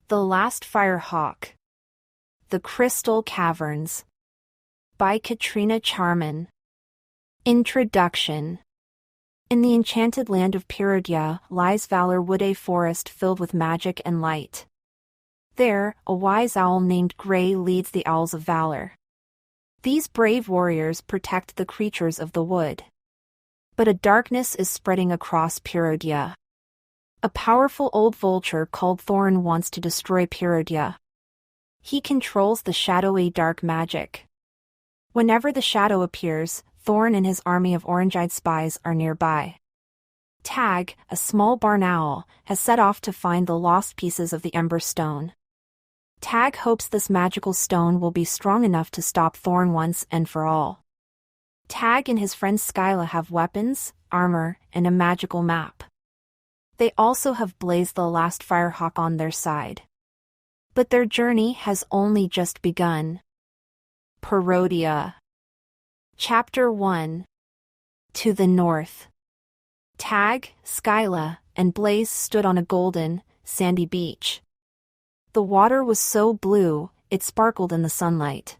The Last FIREHAWK. The Crystal Caverns. By Katrina Charman. Introduction. In the enchanted land of Peridea lies Valor Wood, a forest filled with magic and light. There, a wise owl named Grey leads the Owls of Valor. These brave warriors protect the creatures of the wood. But a darkness is spreading across Peridea. A powerful old vulture called Thorn wants to destroy Peridea. He controls the shadowy dark magic. Whenever the shadow appears, Thorn and his army of orange-eyed spies are nearby. Tag, a small barn owl, has set off to find the lost pieces of the Ember Stone. Tag hopes this magical stone will be strong enough to stop Thorn once and for all. Tag and his friend Skyla have weapons, armor, and a magical map. They also have Blaze, the last FIREHAWK, on their side. But their journey has only just begun. Peridea. Chapter 1. To the north. Tag, Skyla, and Blaze stood on a golden, sandy beach. The water was so blue, it sparkled in the sunlight.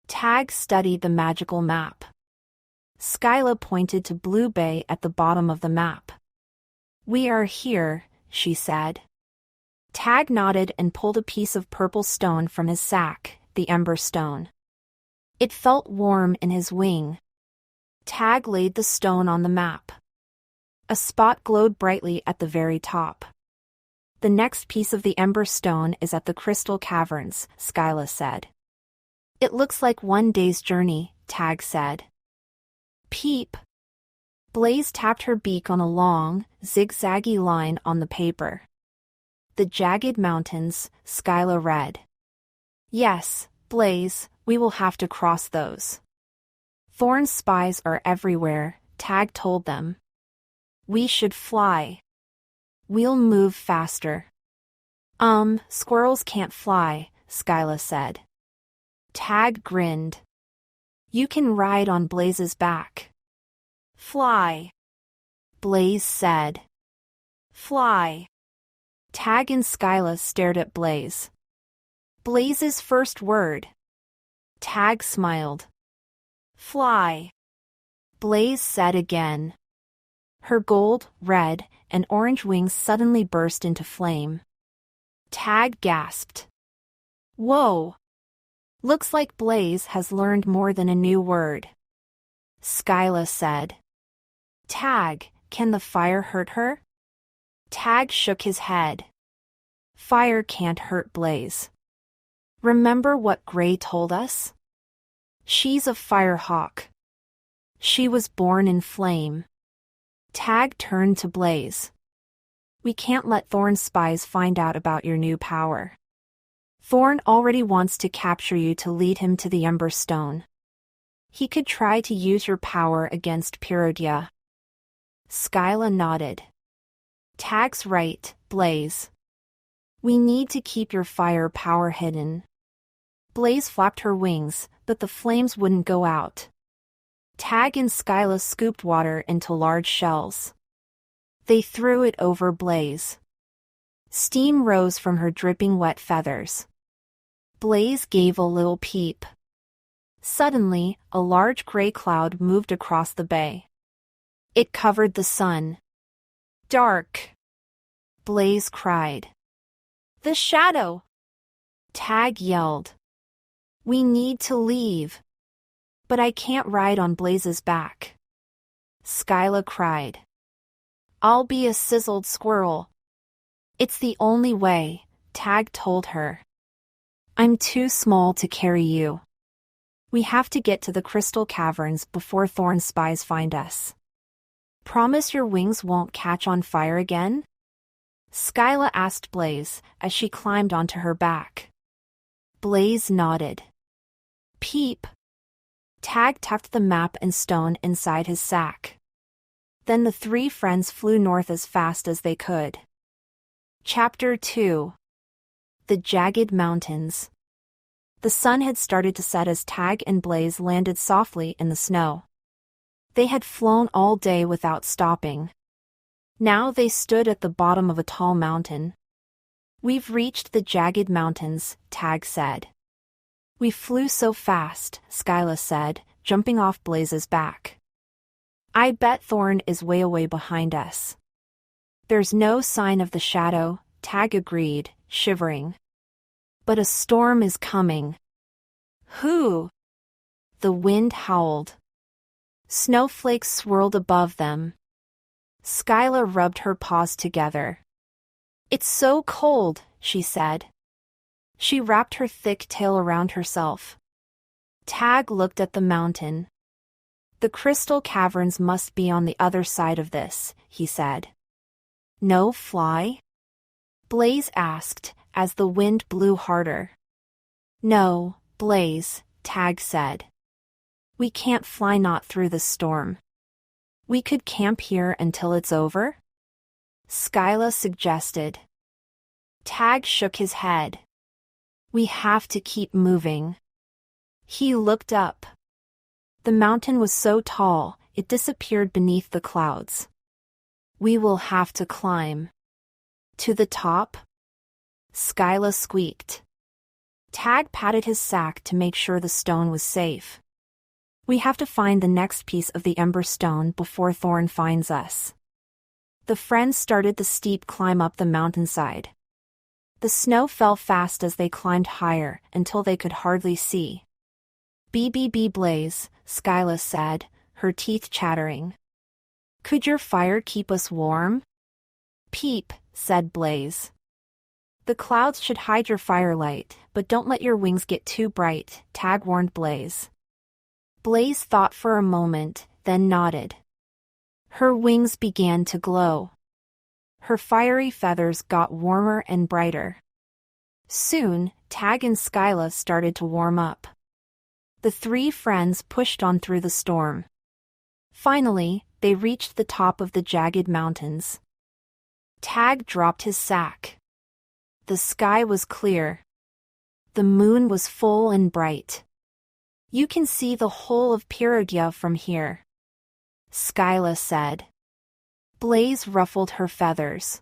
Tag studied the magical map. Skyla pointed to Blue Bay at the bottom of the map. "We are here," she said. Tag nodded and pulled a piece of purple stone from his sack, the Ember Stone. It felt warm in his wing. Tag laid the stone on the map. A spot glowed brightly at the very top. "The next piece of the Ember Stone is at the Crystal Caverns," Skyla said. "It looks like one day's journey," Tag said. "Peep." Blaze tapped her beak on a long, zigzaggy line on the paper. "The jagged mountains," Skyla read. "Yes, Blaze, we will have to cross those. Thorn's spies are everywhere," Tag told them. "We should fly. We'll move faster." Squirrels can't fly," Skyla said. Tag grinned. "You can ride on Blaze's back." "Fly," Blaze said. "Fly." Tag and Skyla stared at Blaze. "Blaze's first word." Tag smiled. "Fly," Blaze said again. Her gold, red, and orange wings suddenly burst into flame. Tag gasped. "Whoa! Looks like Blaze has learned more than a new word." Skyla said. "Tag, can the fire hurt her?" Tag shook his head. "Fire can't hurt Blaze. Remember what Grey told us? She's a FIREHAWK. She was born in flame." Tag turned to Blaze. "We can't let Thorn's spies find out about your new power. Thorn already wants to capture you to lead him to the Ember Stone. He could try to use your power against Peridea." Skyla nodded. "Tag's right, Blaze. We need to keep your fire power hidden." Blaze flapped her wings, but the flames wouldn't go out. Tag and Skyla scooped water into large shells. They threw it over Blaze. Steam rose from her dripping wet feathers. Blaze gave a little peep. Suddenly, a large gray cloud moved across the bay. It covered the sun. "Dark!" Blaze cried. "The shadow!" Tag yelled. "We need to leave." "But I can't ride on Blaze's back." Skyla cried. "I'll be a sizzled squirrel." "It's the only way," Tag told her. "I'm too small to carry you. We have to get to the Crystal Caverns before Thorn's spies find us. Promise your wings won't catch on fire again?" Skyla asked Blaze as she climbed onto her back. Blaze nodded. "Peep." Tag tucked the map and stone inside his sack. Then the three friends flew north as fast as they could. Chapter 2. The Jagged Mountains. The sun had started to set as Tag and Blaze landed softly in the snow. They had flown all day without stopping. Now they stood at the bottom of a tall mountain. We've reached the jagged mountains, Tag said. We flew so fast, Skyla said, jumping off Blaze's back. I bet Thorn is way away behind us. There's no sign of the shadow, Tag agreed, shivering. But a storm is coming. Who? The wind howled. Snowflakes swirled above them. Skyla rubbed her paws together. It's so cold, she said. She wrapped her thick tail around herself. Tag looked at the mountain. The crystal caverns must be on the other side of this, he said. No fly? Blaze asked, as the wind blew harder. No, Blaze, Tag said. We can't fly not through the storm. We could camp here until it's over? Skyla suggested. Tag shook his head. We have to keep moving. He looked up. The mountain was so tall, it disappeared beneath the clouds. We will have to climb. To the top? Skyla squeaked. Tag patted his sack to make sure the stone was safe. We have to find the next piece of the ember stone before Thorn finds us. The friends started the steep climb up the mountainside. The snow fell fast as they climbed higher until they could hardly see. BBB Blaze, Skyla said, her teeth chattering. Could your fire keep us warm? Peep, said Blaze. The clouds should hide your firelight, but don't let your wings get too bright, Tag warned Blaze. Blaze thought for a moment, then nodded. Her wings began to glow. Her fiery feathers got warmer and brighter. Soon, Tag and Skyla started to warm up. The three friends pushed on through the storm. Finally, they reached the top of the jagged mountains. Tag dropped his sack. The sky was clear. The moon was full and bright. You can see the whole of Perugia from here, Skyla said. Blaze ruffled her feathers.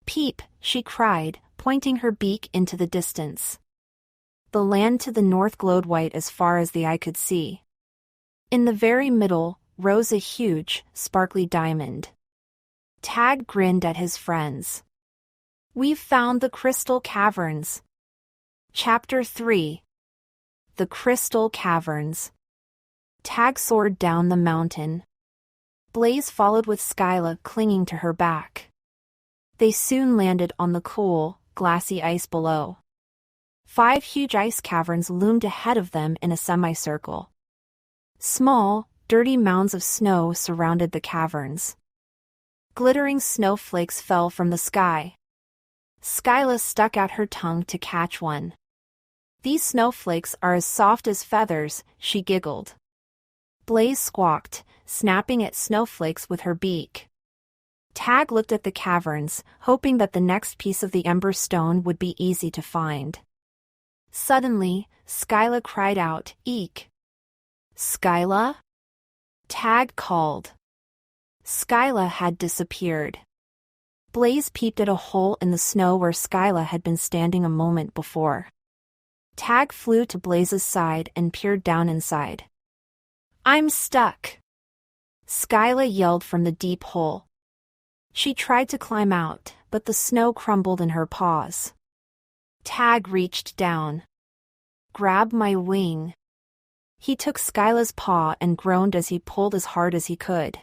Peep, she cried, pointing her beak into the distance. The land to the north glowed white as far as the eye could see. In the very middle rose a huge, sparkly diamond. Tag grinned at his friends. We've found the crystal caverns. Chapter 3. The Crystal Caverns. Tag soared down the mountain. Blaze followed with Skyla clinging to her back. They soon landed on the cool, glassy ice below. 5 huge ice caverns loomed ahead of them in a semicircle. Small, dirty mounds of snow surrounded the caverns. Glittering snowflakes fell from the sky. Skyla stuck out her tongue to catch one. These snowflakes are as soft as feathers, she giggled. Blaze squawked, snapping at snowflakes with her beak. Tag looked at the caverns, hoping that the next piece of the ember stone would be easy to find. Suddenly, Skyla cried out, "Eek!" Skyla? Tag called. Skyla had disappeared. Blaze peeped at a hole in the snow where Skyla had been standing a moment before. Tag flew to Blaze's side and peered down inside. I'm stuck! Skyla yelled from the deep hole. She tried to climb out, but the snow crumbled in her paws. Tag reached down. Grab my wing. He took Skyla's paw and groaned as he pulled as hard as he could.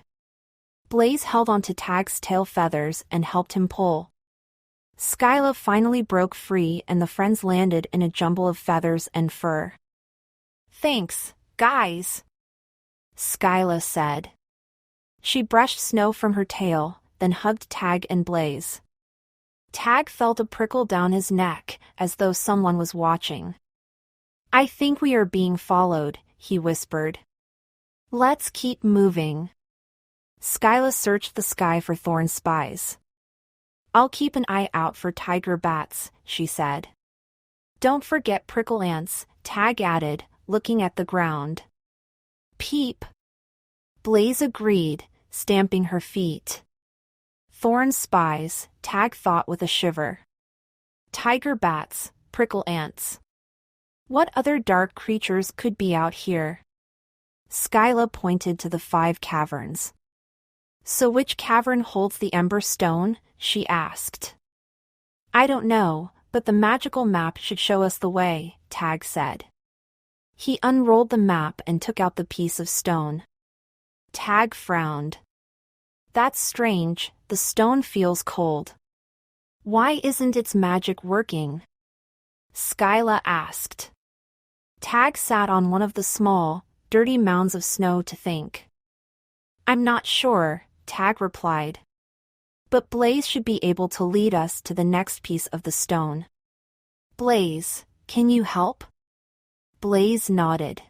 Blaze held onto Tag's tail feathers and helped him pull. Skyla finally broke free and the friends landed in a jumble of feathers and fur. Thanks, guys, Skyla said. She brushed snow from her tail, then hugged Tag and Blaze. Tag felt a prickle down his neck, as though someone was watching. I think we are being followed, he whispered. Let's keep moving. Skyla searched the sky for Thorn's spies. I'll keep an eye out for tiger bats, she said. Don't forget prickle ants, Tag added, looking at the ground. Peep. Blaze agreed, stamping her feet. Thorn's spies, Tag thought with a shiver. Tiger bats, prickle ants. What other dark creatures could be out here? Skyla pointed to the 5 caverns. So which cavern holds the ember stone? She asked. I don't know, but the magical map should show us the way, Tag said. He unrolled the map and took out the piece of stone. Tag frowned. That's strange, the stone feels cold. Why isn't its magic working? Skyla asked. Tag sat on one of the small, dirty mounds of snow to think. I'm not sure, Tag replied. But Blaze should be able to lead us to the next piece of the stone. Blaze, can you help? Blaze nodded.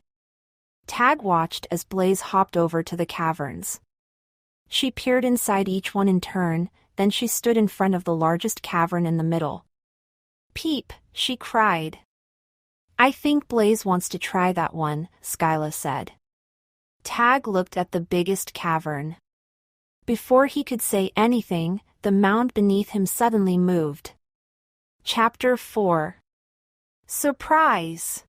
Tag watched as Blaze hopped over to the caverns. She peered inside each one in turn, then she stood in front of the largest cavern in the middle. Peep, she cried. I think Blaze wants to try that one, Skyla said. Tag looked at the biggest cavern. Before he could say anything, the mound beneath him suddenly moved. Chapter 4. Surprise!